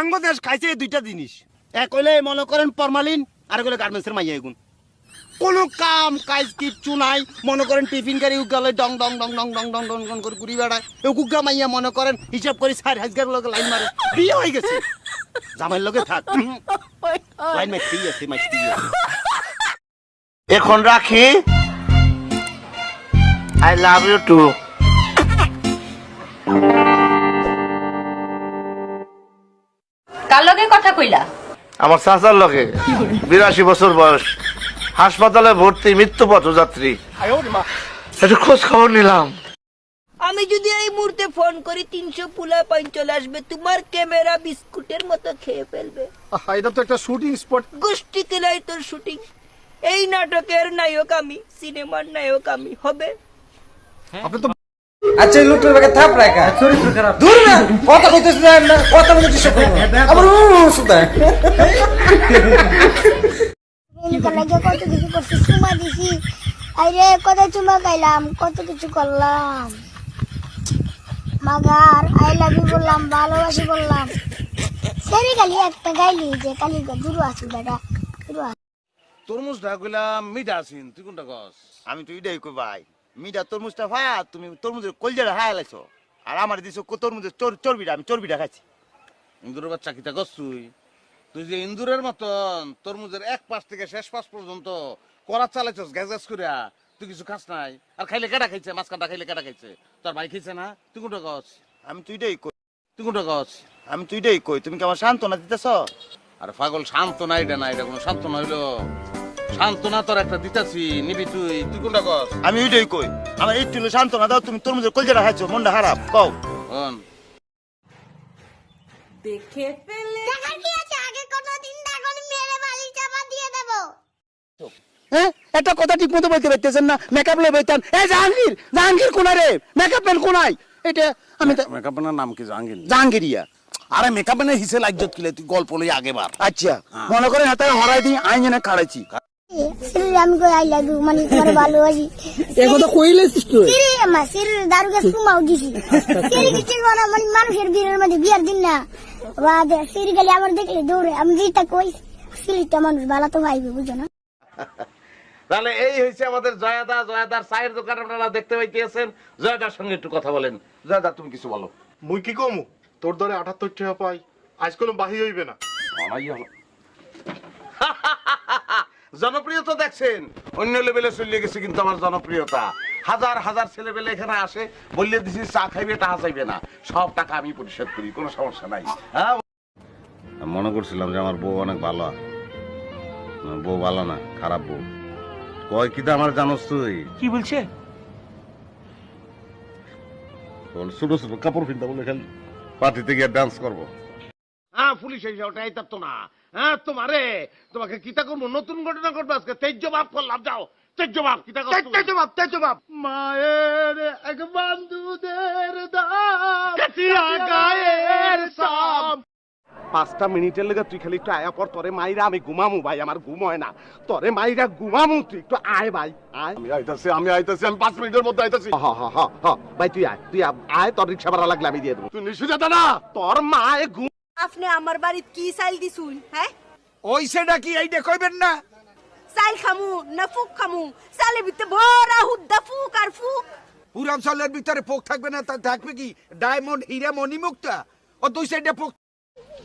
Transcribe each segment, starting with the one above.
আঙ্গ দেশ খাইছে এই দুইটা জিনিস, এক হইলে মনে করেন ফরমালিন, আর হইলে গার্মেন্টসের মাইয়া এগুন। কোনো কাম কাজ কিচ্ছু নাই, মনে করেন টিফিন গাড়ি উগালে ডং ডং ডং ডং ডং ডং ডং ডং করে ঘুরি বেড়ায়। উগা মাইয়া মনে করেন হিসাব করে 4,000 লোক লাইন মারে, বিয়ে হয়ে গেছে। জামাইয়ের লগে থাক, লাইন মারতেই আছে, মারতেই আছে। এখন রাখি। I love you too. কার লগে কথা কইলা? আমার চাচার লগে, 82 বছর বয়স, হাসপাতালে ভর্তি, মৃত্যু পথযাত্রী। একটু খোঁজ খবর নিলাম। আমি যদি এই মুহূর্তে ফোন করি 300 পুলা পাইন চলে আসবে, তোমার ক্যামেরা বিস্কুটের মতো খেয়ে ফেলবে। এটা তো একটা শুটিং স্পট। গোষ্ঠী তেলাই তোর শুটিং। এই নাটকের নায়ক আমি, সিনেমার নায়ক আমি। হবে আপনি তো আচ্ছা লুটের ব্যাগে থাপ রাখা চরিত্র খারাপ। দূর না কথা কইতেছ না, কথা বলতে চেষ্টা করো। আবার সুদা লাগে কত কিছু করছি, চুমা দিছি, আরে কত চুমা খাইলাম, কত কিছু করলাম। মাগার আই লাভ ইউ বললাম, ভালোবাসি বললাম, সেরি খালি একটা গাইলি যে কালি দূর আছি বেটা, দূর আছি। তরমুজটা কইলাম মিঠা আছিন, তুই কোনটা কস? আমি তো এটাই কই ভাই, মিঠা তরমুজটা ভাই, তুমি তরমুজের কলজাটা হায়া লাইছো, আর আমার দিছো তরমুজের চর্বিটা, আমি চর্বিটা খাইছি। ইন্দুরের বাচ্চা কিতা কস তুই যে ইন্দুরের মতন তরমুজের এক পাশ থেকে শেষ পাশ পর্যন্ত করা চালাইছস গ্যাস গ্যাস করিয়া, তুই কিছু খাস নাই। আর খাইলে কেটা খাইছে, মাঝখানটা খাইলে কেটা খাইছে? তোর ভাই খাইছে না? তুই কোনটা কস? আমি তো এটাই কই, তুই কোনটা কস? আমি তো এটাই কই, তুমি কি আমার সান্ত্বনা দিতেছ? আরে পাগল, সান্ত্বনা এটা না, এটা কোনো সান্ত্বনা হইলো? সান্ত্বনা তোর একটা দিতাছি, নিবি তুই। তুই কোনটা কস? আমি ওইটাই কই, আমার একটু সান্ত্বনা দাও, তুমি তরমুজের কলজাটা খাইছো, মনটা খারাপ, কও। দেখে ফেলে দেখার কি আছে, আগে কোনদিন দাগনি মেরে বালি চাপা দিয়ে দেব। হ্যাঁ, একটা কথা ঠিক মতো বলতে পারতেছেন না, মেকআপ লে বইতেন। এই জাহাঙ্গীর, জাহাঙ্গীর কোনারে, মেকআপ ম্যান কোনায়? এটা আমি মেকআপের নাম কি? জাহাঙ্গীর? জাহাঙ্গীরিয়া। আরে মেকআপের হিসে লাইজত কিলে তুই গল্প লই আগে বার। আচ্ছা, মনে করেন হাতে হরাই দিই, আইন জেনে খাড়াইছি। সিরি আমি কই আই লাভ ইউ, মানে তোমার ভালোবাসি। এই কথা কইলেছিস তুই? সিরি আমার সিরি দারু গাছ চুমাও দিছি। সিরি কিছু না, মানে মানুষের বিয়ের মধ্যে বিয়ার দিন না বাদে সিরি গেলে আমার দেখলে দৌড়ে, আমি যেটা কই সিরিটা মানুষ ভালো তো ভাইবে, বুঝো না? তাহলে এই হয়েছে আমাদের জয়াদা। জয়াদার চায়ের দোকান আপনারা দেখতে পাইতেছেন। জয়াদার সঙ্গে একটু কথা বলেন। জয়াদা, তুমি কিছু বলো। মুই কি কমু, তোর ধরে 78 টাকা পাই, আজ কোনো বাহি হইবে না। জনপ্রিয়তা দেখছেন অন্য লেভেলে চলে গেছে, কিন্তু আমার জনপ্রিয়তা। হাজার হাজার ছেলেবেলে এখানে আসে, বললে দিছি চা খাইবে, টাকা চাইবে না, সব টাকা আমি পরিশোধ করি, কোনো সমস্যা নাই। হ্যাঁ, মনে করছিলাম যে আমার বউ অনেক ভালো। বউ ভালো না, খারাপ বউ। কয় কিটা আমার জানোস তুই? কি বলছে? ছোট ছোট কাপড় কিনতে বলে খালি পার্টিতে গিয়ে ডান্স করবো। হ্যাঁ, পুলিশ এসে ওটা এই তো না। হ্যাঁ, তোমাকে কিতা করবো, নতুন ঘটনা ঘটবে আজকে। তেজ্য বাপ করলাম, যাও তেজ্য বাপ। কিতা করবো? তেজ বাপ মায়ের এক বন্ধুদের দাম গায়ের সাম। 5টা মিনিটের লেগে তুই খালি একটু আয়া পর, তোরে মাইরা আমি ঘুমামু ভাই, আমার ঘুম হয় না। তোরে মাইরা ঘুমামু, তুই একটু আয় ভাই, আয়। আমি আইতাছি, আমি 5 মিনিটের মধ্যে আইতাছি। ভাই তুই আয়, তোর রিক্সা ভাড়া লাগলে আমি দিয়ে দেবো। তুই নিশু যাতা না, তোর মায়ে ঘুম। আপনি আমার বাড়িত কি চাইল দিছুন? হ্যাঁ, ওই সেটা কি এইটা কইবেন না? চাইল খামু না ফুক খামু? চালের ভিতরে ভরা হুদ্দা ফুক আর ফুক। পুরাঞ্চলের ভিতরে পোক থাকবে না, তা থাকবে কি ডায়মন্ড, হীরা, মণিমুক্তা? ও দুই সাইডে পোক।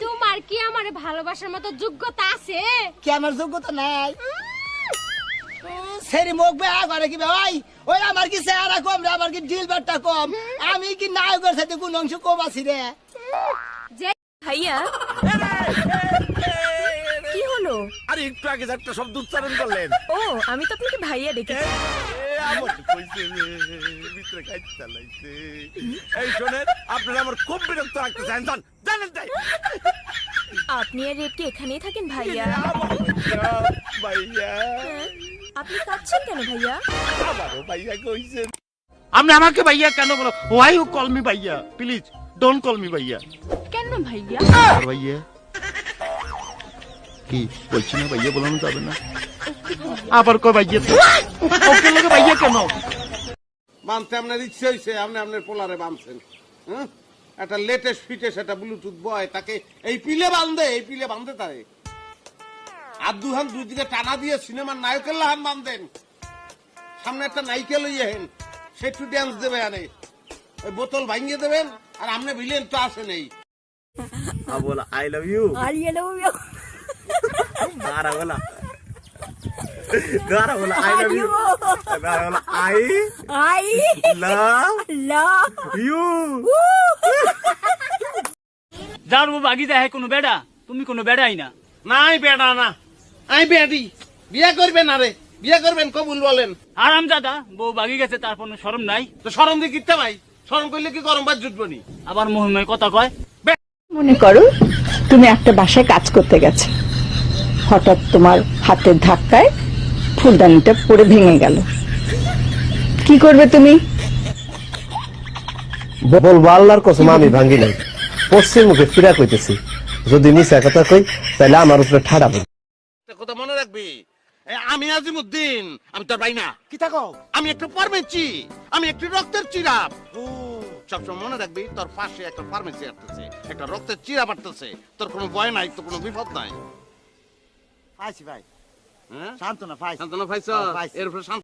তোমার কি আমারে ভালোবাসার মতো যোগ্যতা আছে? কি আমার যোগ্যতা নাই? সেরি মুখ বেয়া করে কি ভাই? ওই আমার কি চেহারা কম রে, আমার কি জিলবারটা কম? আমি কি নায়কের সাথে কোন অংশ কম আছি রে? ভাইয়া কি হলো? আরে একটু আগে একটা শব্দ উচ্চারণ করলেন। ও, আমি তো আপনাকে ভাইয়া ডেকেছি। এই শোনেন, আপনারা আমার খুব বিরক্ত লাগতেছেন, জানেন তাই? আপনি আর রেড কি এখানেই থাকেন ভাইয়া? ভাইয়া, আপনি কাঁদছেন কেন ভাইয়া? আবারও ভাইয়া কইছেন। আপনি আমাকে ভাইয়া কেন বলো? হোয়াই ইউ কল মি ভাইয়া? প্লিজ ডোন্ট কল মি ভাইয়া। কেন ভাইয়া? ভাইয়া কি বলছি না, ভাইয়া বলানো যাবে না। আবার কয় ভাইয়া, ওকে লোকে ভাইয়া কেন? বানতে আপনার ইচ্ছে হয়েছে, আপনি আপনার পোলারে বানছেন। হ্যাঁ, একটা লেটেস্ট ফিটেস্ট একটা ব্লুটুথ বয় তাকে এই পিলে বান্ধে তারে আর দুহান দুই দিকে টানা দিয়ে সিনেমার নায়কের লাহান বান্ধেন, সামনে একটা নায়িকা লইয়ে হেন, সে একটু ড্যান্স দেবে আরে, ওই বোতল ভাঙিয়ে দেবেন আর আমনে ভিলেন তো আসে নেই। बोला आई लव यू गारा बोला आई लव यू गारा बोला आई लव यू যার বউ বাগিদা হ্যাঁ কোনো বেড়া, তুমি কোনো বেড়াই না। নাই বেড়া না, আই বেড়ি, বিয়ে করবেন আরে, বিয়ে করবেন কবুল বলেন। আরাম দাদা বউ বাগি গেছে তার কোনো শরম নাই। তো শরম দিয়ে কিনতে ভাই, শরম করলে কি গরম ভাত জুটবো নি? আবার মহিমায় কথা কয়। মনে করো তুমি একটা বাসায় কাজ করতে গেছে, হঠাৎ তোমার হাতের ধাক্কায় ফুলদানিটা পড়ে ভেঙে গেল, কি করবে তুমি? বলবো আল্লাহর কসম আমি ভাঙ্গি নাই, পশ্চিম মুখে ফিরা কইতেছি, যদি মিশা কথা কই তাহলে আমার উপরে ঠাড়াবো। একটা কথা মনে রাখবি, আমি আজিমুদ্দিন, আমি তোর ভাই না। কি থাকো? আমি একটা ফার্মেসি, আমি একটি রক্তের চিরাপ। ও সবসময় মনে রাখবি, তোর পাশে একটা ফার্মেসি আসতেছে, একটা রক্তের চিরাপ আসতেছে, তোর কোনো ভয় নাই, তোর কোনো বিপদ নাই। পাইছি ভাই, হ্যাঁ শান্ত না পাইছি, শান্তনু পাইছ? পাইছি। এর উপরে শান্ত।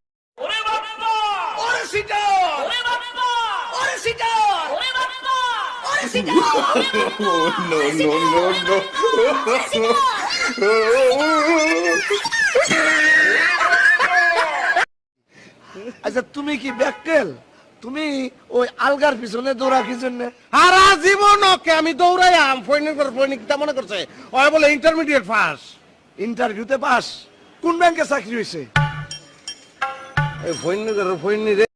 আচ্ছা তুমি কি ব্যাকটেল? তুমি ওই আলগার পিছনে দৌড়া কি জন্য? সারা জীবন ওকে আমি দৌড়াইয়াম, ফৈনিকটা মনে করছে ওই বলে ইন্টারমিডিয়েট পাস। ইন্টারভিউতে পাস? কোন ব্যাংকে চাকরি হয়েছে? ফৈনি রে।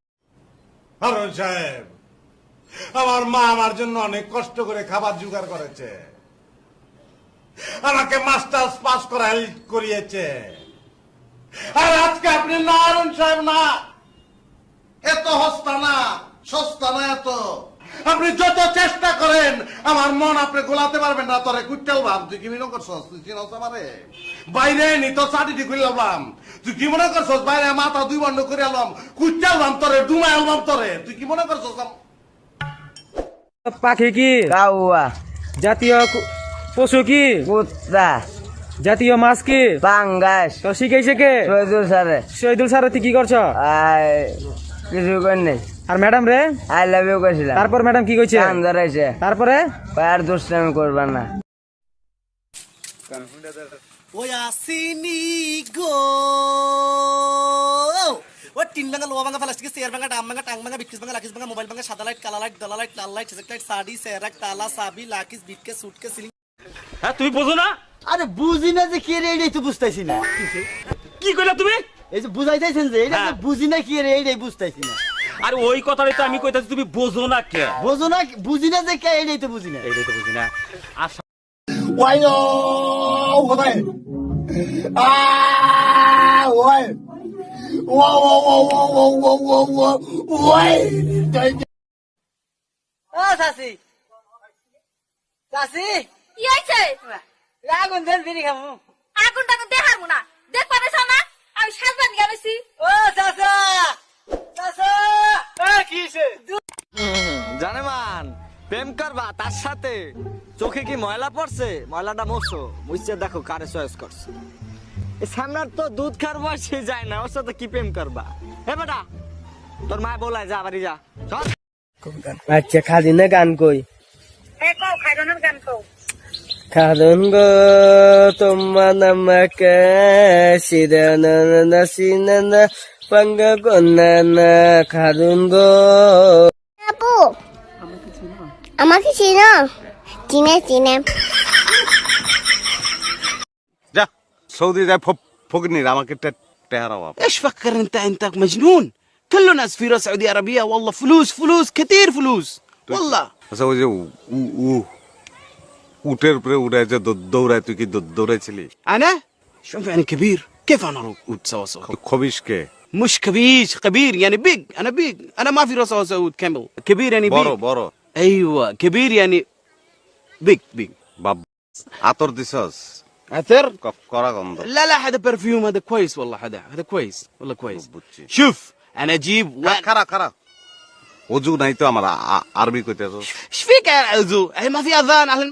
হারুন সাহেব, আমার মা আমার জন্য অনেক কষ্ট করে খাবার জোগাড় করেছে, আমাকে মাস্টার্স পাস করিয়েছে, আর আজকে আপনি না হারুন সাহেব না, এত হস্তা না, সস্তা না এত। আপনি যত চেষ্টা করেন আমার মন আপনি গোলাতে পারবেন না। তোরে কুইটাল ভাব, তুই কি মনে করছস? তুই চিনস আমারে? বাইরে নি তো চাটিটি খুলে আলবাম, তুই কি মনে করছস? বাইরে মাথা দুই বন্ধ করে আলবাম, কুইটাল ভাম তোরে, ডুমাই আলবাম তোরে, তুই কি মনে করছস? পাখি কি? কাউয়া, জাতীয় পশু কি? কুত্তা, জাতীয় মাছ কি? পাঙ্গাস, তো শিখাইছে কে? শহীদুল স্যারে। শহীদুল স্যার তুই কি করছ? কিছু কর নেই। আর ম্যাডাম রে? আই লাভ ইউ কইছিলাম। তারপর ম্যাডাম কি কইছে? কান ধরাইছে। তারপরে? আর দুষ্টামি করবা না। ওই আসিনি গো, ও তিন ভাঙা, লোয়া ভাঙা, প্লাস্টিকের চেয়ার ভাঙা, ডাম ভাঙা, টাং ভাঙা, বিক্রিস ভাঙা, লাকিস ভাঙা, মোবাইল ভাঙা, সাদা লাইট, কালা লাইট, দলা লাইট, লাল লাইট, সেজেক লাইট, সাডি, সেরাক, তালা, সাবি, লাকিস, বিটকে, সুটকে, সিলিং। হ্যাঁ তুমি বোঝো না? আরে বুঝি না যে কি রে, এইটাই তো বুঝতাইছি না। কি কইলা তুমি? এই যে বুঝাইতেছেন যে এটা হ্যাঁ। বুঝি না কি রে, এইটাই বুঝতাইছি না। আর ওই কথাটাই তো আমি কইতাছি, তুমি বোঝো না কে? বুঝো না, বুঝি না যে কে, এইটাই তো বুঝি না। এইটাই তো বুঝি না। আর ও চাচি, চাচি, কি হয়েছে? আগুন দেন, বিড়ি খাবো। আগুন টাগুন দেখাবো না, দেখবা না না, আমি সাজবান গেছি। ও চাচা, চাচা, জানে মান প্রেম করবা তার সাথে, চোখে কি ময়লা পড়ছে? ময়লাটা মোছো, মুছে দেখো কারে চয়েস করছে। সামনের তো দুধ খার বসে যায় না, ওর সাথে কি প্রেম করবা? হে বেটা, তোর মা বলায় যা বাড়ি যা। আচ্ছা খাদি না গান কই? খাদন গো তোমার নামকে সিরানা সিনানা পাঙ্গা গন্না খাদন গো। আপু আমাকে চিনো? চিনে চিনে। যা সৌদি যায় ফকিনির, আমাকে টেহারাও। ايش فكر انت مجنون؟ كل الناس في سعودية عربية والله فلوس فلوس كثير فلوس والله. আচ্ছা ওই যে উটের উপরে উড়ায় যে দৌড়ায়, তুই কি দৌড়াইছিলি? انا شوف يعني كبير، كيف انا اروح سوا سوا؟ খবিস কে? مش كبيش، كبير يعني بيج، انا بيج، انا ما في راس سعود كامل كبير يعني بيج. বড় বড়। ايوه كبير يعني بيج بيج. বাপ আতর দিছস? عثر؟ করা গন্ধ। لا لا هذا برفيوم، هذا كويس والله، هذا كويس والله كويس. বুঝছি। شوف انا اجيب খারা খারা অজু নাই তো আমার আরবি কইতে Speaker, also, mafi azan, ahlan